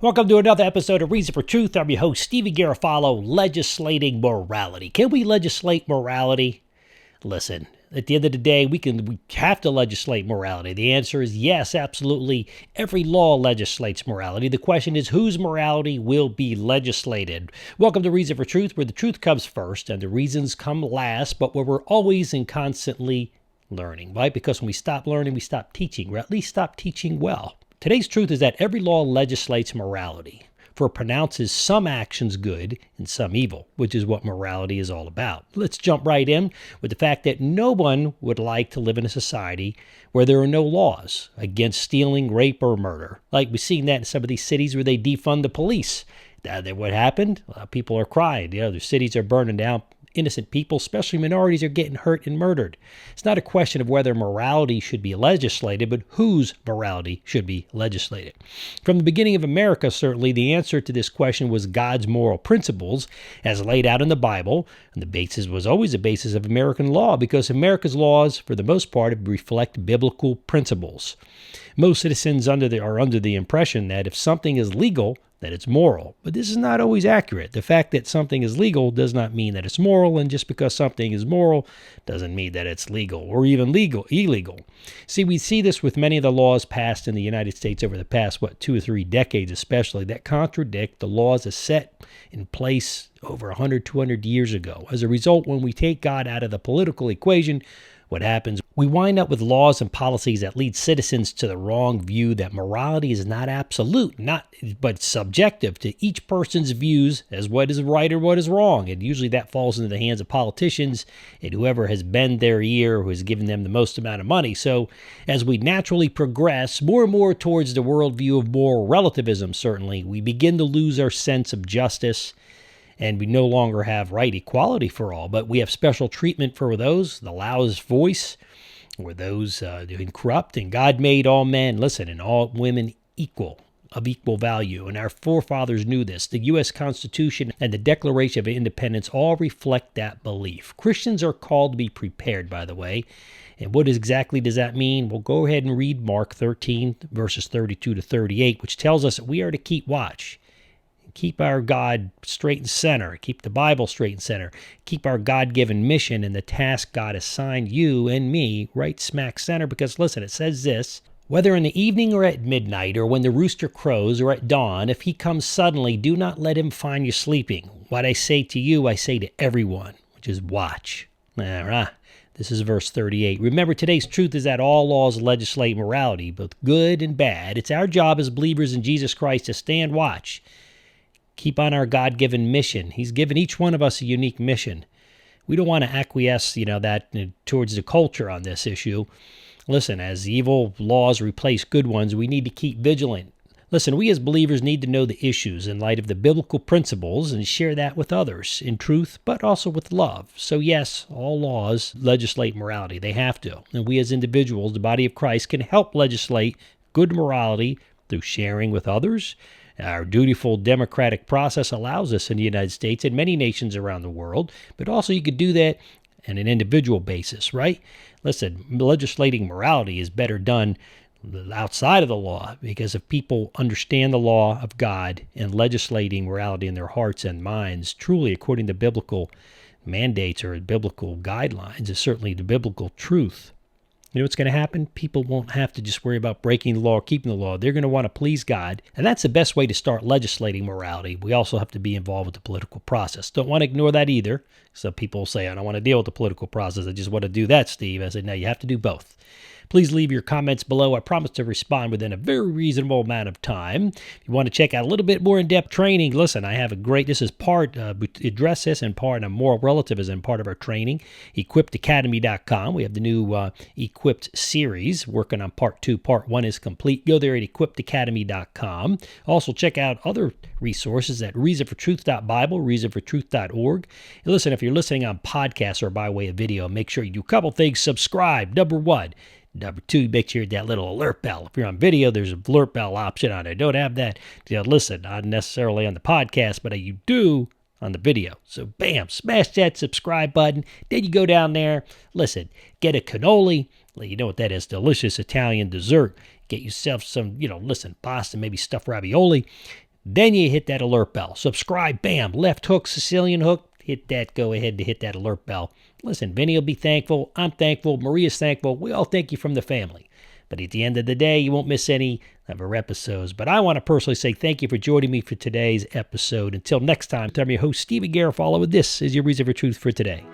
Welcome to another episode of Reason for Truth. I'm your host, Stevie Garofalo, legislating morality. Can we legislate morality? Listen, at the end of the day, we have to legislate morality. The answer is yes, absolutely. Every law legislates morality. The question is, whose morality will be legislated? Welcome to Reason for Truth, where the truth comes first and the reasons come last, but where we're always and constantly learning, right? Because when we stop learning, we stop teaching, or at least stop teaching well. Today's truth is that every law legislates morality, for it pronounces some actions good and some evil, which is what morality is all about. Let's jump right in with the fact that no one would like to live in a society where there are no laws against stealing, rape, or murder. Like we've seen that in some of these cities where they defund the police. What happened? People are crying. Their cities are burning down. Innocent people, especially minorities, are getting hurt and murdered. It's not a question of whether morality should be legislated, but whose morality should be legislated. From the beginning of America, certainly, the answer to this question was God's moral principles as laid out in the Bible, and the basis was always the basis of American law because America's laws, for the most part, reflect biblical principles. Most citizens are under the impression that if something is legal, that it's moral. But this is not always accurate. The fact that something is legal does not mean that it's moral, and just because something is moral doesn't mean that it's legal or even illegal. See, we see this with many of the laws passed in the United States over the past, 2 or 3 decades especially, that contradict the laws as set in place over 100, 200 years ago. As a result, when we take God out of the political equation, what happens? We wind up with laws and policies that lead citizens to the wrong view that morality is not absolute, but subjective to each person's views as what is right or what is wrong. And usually that falls into the hands of politicians and whoever has bent their ear, who has given them the most amount of money. So as we naturally progress more and more towards the worldview of moral relativism, certainly, we begin to lose our sense of justice. And we no longer have right equality for all, but we have special treatment for those, the loudest voice, or those who corrupt. And God made all men, and all women of equal value. And our forefathers knew this. The U.S. Constitution and the Declaration of Independence all reflect that belief. Christians are called to be prepared, by the way. And what exactly does that mean? Well, go ahead and read Mark 13, verses 32 to 38, which tells us that we are to keep watch. Keep our God straight and center. Keep the Bible straight and center. Keep our God-given mission and the task God assigned you and me right smack center. Because listen, it says this, whether in the evening or at midnight or when the rooster crows or at dawn, if he comes suddenly, do not let him find you sleeping. What I say to you, I say to everyone, which is watch. This is verse 38. Remember, today's truth is that all laws legislate morality, both good and bad. It's our job as believers in Jesus Christ to stand watch. Keep on our God-given mission. He's given each one of us a unique mission. We don't want to acquiesce, towards the culture on this issue. Listen, as evil laws replace good ones, we need to keep vigilant. Listen, we as believers need to know the issues in light of the biblical principles and share that with others in truth, but also with love. So yes, all laws legislate morality. They have to. And we as individuals, the body of Christ, can help legislate good morality through sharing with others. Our dutiful democratic process allows us in the United States and many nations around the world, but also you could do that on an individual basis, right? Listen, legislating morality is better done outside of the law because if people understand the law of God and legislating morality in their hearts and minds, truly according to biblical mandates or biblical guidelines, is certainly the biblical truth. You know what's going to happen? People won't have to just worry about breaking the law or keeping the law. They're going to want to please God. And that's the best way to start legislating morality. We also have to be involved with the political process. Don't want to ignore that either. Some people say, I don't want to deal with the political process. I just want to do that, Steve. I said, no, you have to do both. Please leave your comments below. I promise to respond within a very reasonable amount of time. If you want to check out a little bit more in-depth training, listen, I have this is part, we address this in part of moral relativism, part of our training, equippedacademy.com. We have the new Equipped series working on part 2. Part 1 is complete. Go there at equippedacademy.com. Also check out other resources at reasonfortruth.bible, reasonfortruth.org. And listen, if you're listening on podcasts or by way of video, make sure you do a couple things. Subscribe, number 1. Number 2, make sure you hit that little alert bell. If you're on video, there's an alert bell option on it. Don't have that. Listen, not necessarily on the podcast, but you do on the video. So bam, smash that subscribe button. Then you go down there, listen, get a cannoli. You know what that is, delicious Italian dessert. Get yourself some, pasta, maybe stuffed ravioli. Then you hit that alert bell. Subscribe, bam, left hook, Sicilian hook. Hit that, go ahead to hit that alert bell. Listen, Vinny will be thankful. I'm thankful. Maria's thankful. We all thank you from the family. But at the end of the day, you won't miss any of our episodes. But I want to personally say thank you for joining me for today's episode. Until next time, I'm your host, Stephen Garofalo, and this is your Reason for Truth for today.